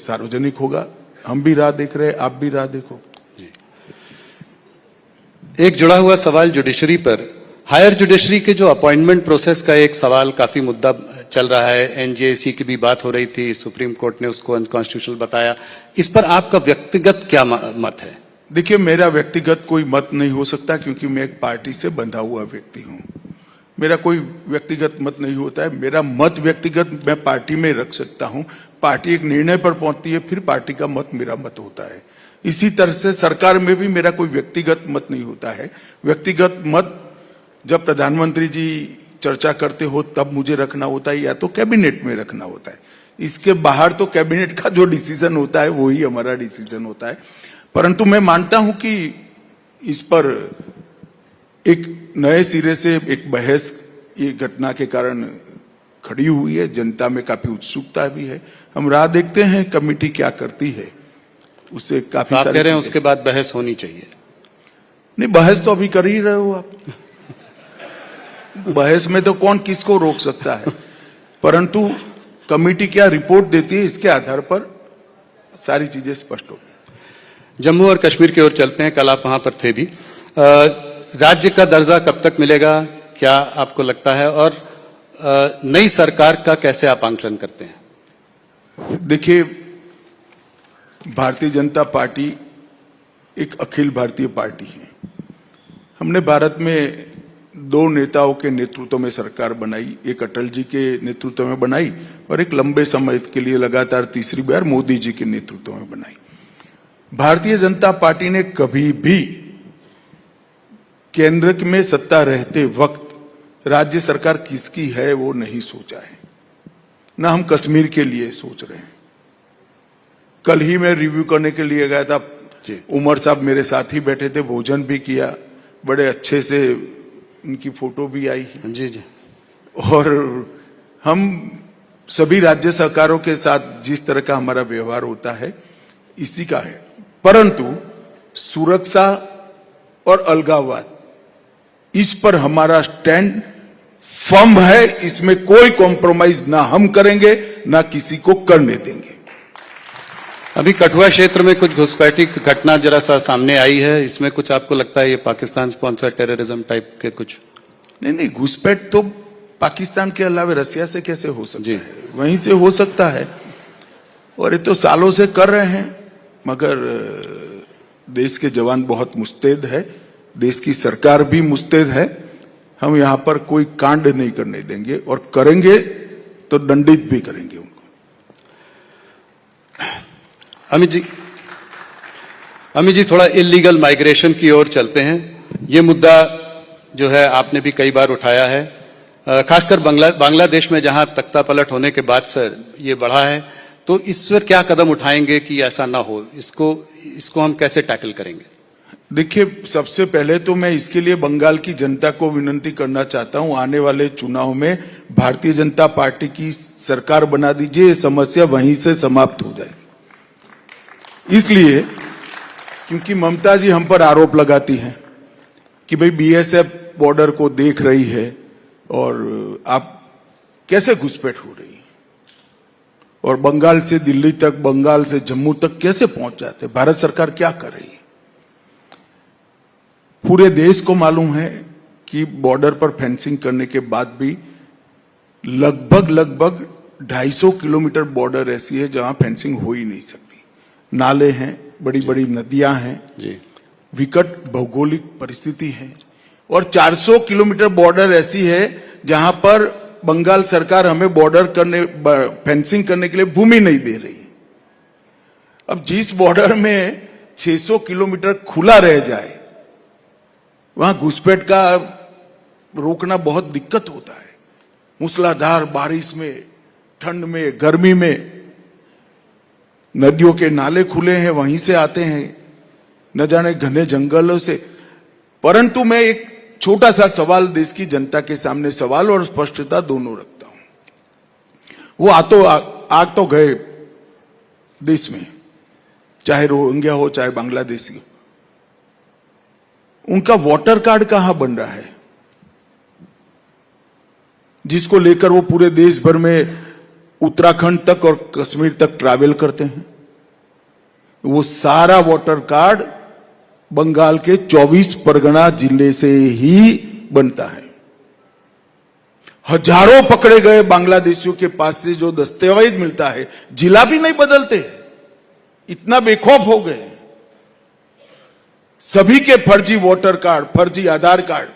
सार्वजनिक होगा। हम भी राह देख रहे हैं, आप भी राह देखो। एक जुड़ा हुआ सवाल जुडिशरी पर, हायर जुडिशरी के जो अपॉइंटमेंट प्रोसेस का एक सवाल काफी मुद्दा चल रहा है, एनजेएसी की भी बात हो रही थी, सुप्रीम कोर्ट ने उसको अनकॉन्स्टिट्यूशनल बताया। इस पर आपका व्यक्तिगत क्या मत है? देखिए, मेरा व्यक्तिगत कोई मत नहीं हो सकता, क्योंकि मैं एक पार्टी से बंधा हुआ व्यक्ति हूं। मेरा कोई व्यक्तिगत मत नहीं होता है। मेरा मत व्यक्तिगत मैं पार्टी में रख सकता हूं। पार्टी एक निर्णय पर पहुंचती है, फिर पार्टी का मत मेरा मत होता है। इसी तरह से सरकार में भी मेरा कोई व्यक्तिगत मत नहीं होता है। व्यक्तिगत मत जब प्रधानमंत्री जी चर्चा करते हो तब मुझे रखना होता है, या तो कैबिनेट में रखना होता है। इसके बाहर तो कैबिनेट का जो डिसीजन होता है वही हमारा डिसीजन होता है। परंतु मैं मानता हूं कि इस पर एक नए सिरे से एक बहस ये घटना के कारण खड़ी हुई है। जनता में काफी उत्सुकता भी है। हम राह देखते हैं कमेटी क्या करती है, उससे काफी आप कह रहे हैं उसके बाद बहस होनी चाहिए? नहीं, बहस तो अभी कर ही रहे हो आप। बहस में तो कौन किसको रोक सकता है, परंतु कमेटी क्या रिपोर्ट देती है इसके आधार पर सारी चीजें स्पष्ट हो। जम्मू और कश्मीर की ओर चलते हैं। कल आप वहां पर थे भी। राज्य का दर्जा कब तक मिलेगा, क्या आपको लगता है, और नई सरकार का कैसे आप आंकलन करते हैं? देखिए, भारतीय जनता पार्टी एक अखिल भारतीय पार्टी है। हमने भारत में दो नेताओं के नेतृत्व में सरकार बनाई, एक अटल जी के नेतृत्व में बनाई और एक लंबे समय के लिए लगातार तीसरी बार मोदी जी के नेतृत्व में बनाई। भारतीय जनता पार्टी ने कभी भी केंद्र में सत्ता रहते वक्त राज्य सरकार किसकी है वो नहीं सोचा है, ना हम कश्मीर के लिए सोच रहे हैं। कल ही मैं रिव्यू करने के लिए गया था, उमर साहब मेरे साथ ही बैठे थे, भोजन भी किया, बड़े अच्छे से उनकी फोटो भी आई है। जी जी। और हम सभी राज्य सरकारों के साथ जिस तरह का हमारा व्यवहार होता है इसी का है। परंतु सुरक्षा और अलगाववाद, इस पर हमारा स्टैंड फर्म है। इसमें कोई कॉम्प्रोमाइज ना हम करेंगे ना किसी को करने देंगे। अभी कठुआ क्षेत्र में कुछ घुसपैठी घटना जरा सा सामने आई है, इसमें कुछ आपको लगता है ये पाकिस्तान स्पॉन्सर टेररिज्म टाइप के कुछ? नहीं, घुसपैठ तो पाकिस्तान के अलावा रसिया से कैसे हो सकता है? वहीं से हो सकता है, और ये तो सालों से कर रहे हैं। मगर देश के जवान बहुत मुस्तैद है, देश की सरकार भी मुस्तैद है। हम यहां पर कोई कांड नहीं करने देंगे, और करेंगे तो दंडित भी करेंगे उनको। अमित जी थोड़ा इलीगल माइग्रेशन की ओर चलते हैं। ये मुद्दा जो है आपने भी कई बार उठाया है, खासकर बांग्लादेश में जहां तख्ता पलट होने के बाद सर ये बढ़ा है, तो इस पर क्या कदम उठाएंगे कि ऐसा ना हो? इसको हम कैसे टैकल करेंगे? देखिए, सबसे पहले तो मैं इसके लिए बंगाल की जनता को विनती करना चाहता हूं, आने वाले चुनाव में भारतीय जनता पार्टी की सरकार बना दीजिए, ये समस्या वहीं से समाप्त हो जाए। इसलिए क्योंकि ममता जी हम पर आरोप लगाती हैं कि भाई बीएसएफ बॉर्डर को देख रही है और आप कैसे घुसपैठ हो रही है, और बंगाल से दिल्ली तक, बंगाल से जम्मू तक कैसे पहुंच जाते, भारत सरकार क्या कर रही है? पूरे देश को मालूम है कि बॉर्डर पर फेंसिंग करने के बाद भी लगभग 250 किलोमीटर बॉर्डर ऐसी है जहां फेंसिंग हो ही नहीं सकती। नाले हैं, बड़ी बड़ी नदियां हैं जी, विकट भौगोलिक परिस्थिति है, और 400 किलोमीटर बॉर्डर ऐसी है जहां पर बंगाल सरकार हमें बॉर्डर करने, फेंसिंग करने के लिए भूमि नहीं दे रही है। अब जिस बॉर्डर में 600 किलोमीटर खुला रह जाए, वहां घुसपैठ का रोकना बहुत दिक्कत होता है। मूसलाधार बारिश में, ठंड में, गर्मी में नदियों के नाले खुले हैं, वहीं से आते हैं, न जाने घने जंगलों से। परंतु मैं एक छोटा सा सवाल देश की जनता के सामने, सवाल और स्पष्टता दोनों रखता हूं। वो आग तो गए देश में, चाहे रोहिंग्या हो चाहे बांग्लादेशी हो, उनका वोटर कार्ड कहां बन रहा है, जिसको लेकर वो पूरे देश भर में उत्तराखंड तक और कश्मीर तक ट्रैवल करते हैं? वो सारा वोटर कार्ड बंगाल के 24 परगना जिले से ही बनता है। हजारों पकड़े गए बांग्लादेशियों के पास से जो दस्तावेज मिलता है, जिला भी नहीं बदलते, इतना बेखौफ हो गए। सभी के फर्जी वोटर कार्ड, फर्जी आधार कार्ड,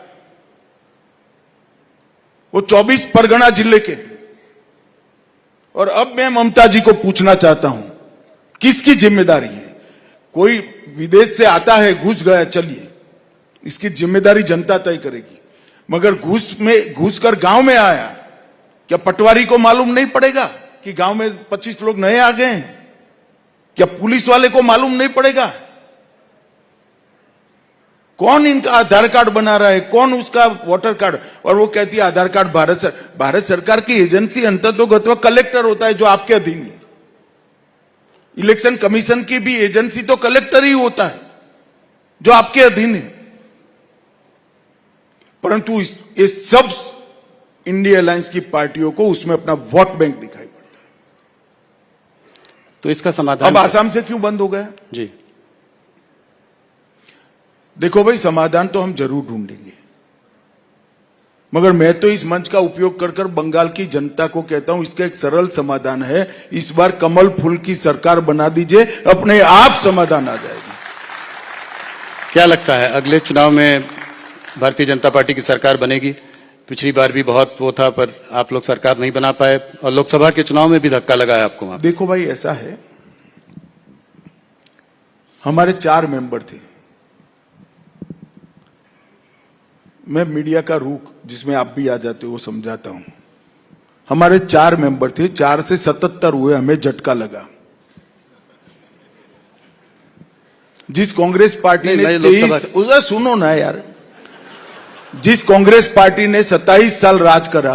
वो 24 परगना जिले के। और अब मैं ममता जी को पूछना चाहता हूं, किसकी जिम्मेदारी है? कोई विदेश से आता है, घुस गया, चलिए, इसकी जिम्मेदारी जनता तय करेगी। मगर घुस कर गांव में आया, क्या पटवारी को मालूम नहीं पड़ेगा कि गांव में 25 लोग नए आ गए हैं? क्या पुलिस वाले को मालूम नहीं पड़ेगा? कौन इनका आधार कार्ड बना रहा है, कौन उसका वोटर कार्ड? और वो कहती है आधार कार्ड भारत सरकार की एजेंसी अंततोगत्वा कलेक्टर होता है, जो आपके अधीन है। इलेक्शन कमीशन की भी एजेंसी तो कलेक्टर ही होता है, जो आपके अधीन है। परंतु ये सब इंडिया अलायंस की पार्टियों को उसमें अपना वोट बैंक दिखाई पड़ता है। तो इसका समाधान अब आसाम से क्यों बंद हो गया? जी, देखो भाई, समाधान तो हम जरूर ढूंढेंगे, मगर मैं तो इस मंच का उपयोग कर कर बंगाल की जनता को कहता हूं, इसका एक सरल समाधान है। इस बार कमल फूल की सरकार बना दीजिए, अपने आप समाधान आ जाएगा। क्या लगता है अगले चुनाव में भारतीय जनता पार्टी की सरकार बनेगी? पिछली बार भी बहुत वो था, पर आप लोग सरकार नहीं बना पाए, और लोकसभा के चुनाव में भी धक्का लगा है आपको वहां। देखो भाई, ऐसा है, हमारे 4 मेंबर थे। मैं मीडिया का रुख, जिसमें आप भी आ जाते हो, वो समझाता हूं। हमारे 4 मेंबर थे, 4 से 77 हुए, हमें झटका लगा। जिस कांग्रेस पार्टी ने 23, सुनो ना यार, जिस कांग्रेस पार्टी ने 27 साल राज करा,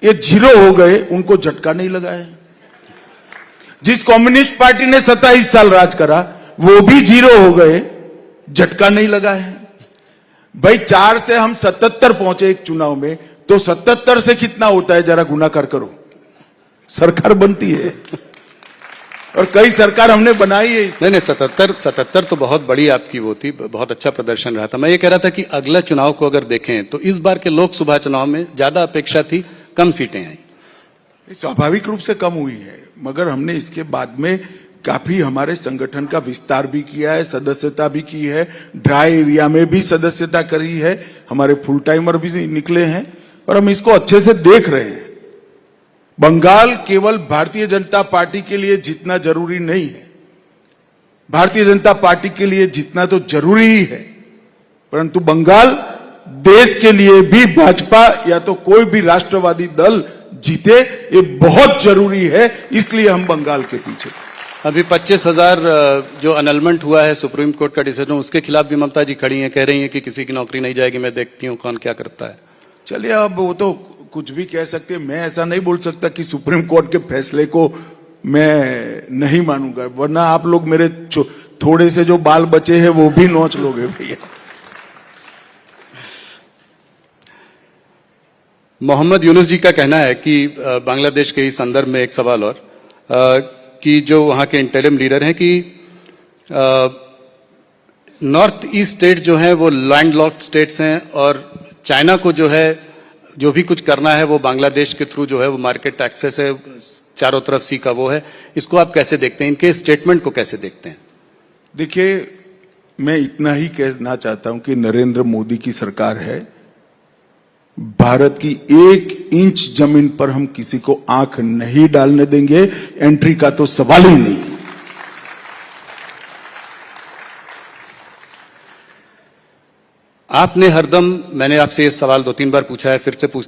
ये 0 हो गए, उनको झटका नहीं लगा है। जिस कम्युनिस्ट पार्टी ने 27 साल राज करा, वो भी 0 हो गए, झटका नहीं लगा है। भाई 4 से हम 77 पहुंचे एक चुनाव में, तो 77 से कितना होता है, जरा गुणाकार करो। सरकार बनती है, और कई सरकार हमने बनाई है। नहीं, 77 तो बहुत बड़ी आपकी वो थी, बहुत अच्छा प्रदर्शन रहा था। मैं ये कह रहा था कि अगला चुनाव को अगर देखें तो इस बार के लोकसभा चुनाव में ज्यादा अपेक्षा थी, कम सीटें आई। स्वाभाविक रूप से कम हुई है, मगर हमने इसके बाद में काफी हमारे संगठन का विस्तार भी किया है, सदस्यता भी की है, ड्राई एरिया में भी सदस्यता करी है, हमारे फुल टाइमर भी निकले हैं, और हम इसको अच्छे से देख रहे हैं। बंगाल केवल भारतीय जनता पार्टी के लिए जितना जरूरी नहीं है, भारतीय जनता पार्टी के लिए जितना तो जरूरी ही है, परंतु बंगाल देश के लिए भी भाजपा या तो कोई भी राष्ट्रवादी दल जीते, ये बहुत जरूरी है। इसलिए हम बंगाल के पीछे। अभी 25,000 जो अनलमेंट हुआ है, सुप्रीम कोर्ट का डिसीजन, उसके खिलाफ भी ममता जी खड़ी हैं, कह रही हैं कि किसी की नौकरी नहीं जाएगी, मैं देखती हूं कौन क्या करता है। चलिए, अब वो तो कुछ भी कह सकते हैं, मैं ऐसा नहीं बोल सकता कि सुप्रीम कोर्ट के फैसले को मैं नहीं मानूंगा, वरना आप लोग मेरे थोड़े से जो बाल बचे हैं वो भी नोच लोगे भैया। मोहम्मद यूनुस जी का कहना है कि बांग्लादेश के ही संदर्भ में एक सवाल और, कि जो वहां के इंटरिम लीडर हैं कि नॉर्थ ईस्ट स्टेट जो है वो लैंडलॉक्ड स्टेट्स हैं, और चाइना को जो है जो भी कुछ करना है वो बांग्लादेश के थ्रू जो है वो मार्केट एक्सेस है, चारों तरफ सी का वो है। इसको आप कैसे देखते हैं, इनके स्टेटमेंट को कैसे देखते हैं? देखिए, मैं इतना ही कहना चाहता हूं कि नरेंद्र मोदी की सरकार है, भारत की 1 इंच जमीन पर हम किसी को आंख नहीं डालने देंगे, एंट्री का तो सवाल ही नहीं। आपने हरदम, मैंने आपसे ये सवाल 2-3 बार पूछा है, फिर से पूछ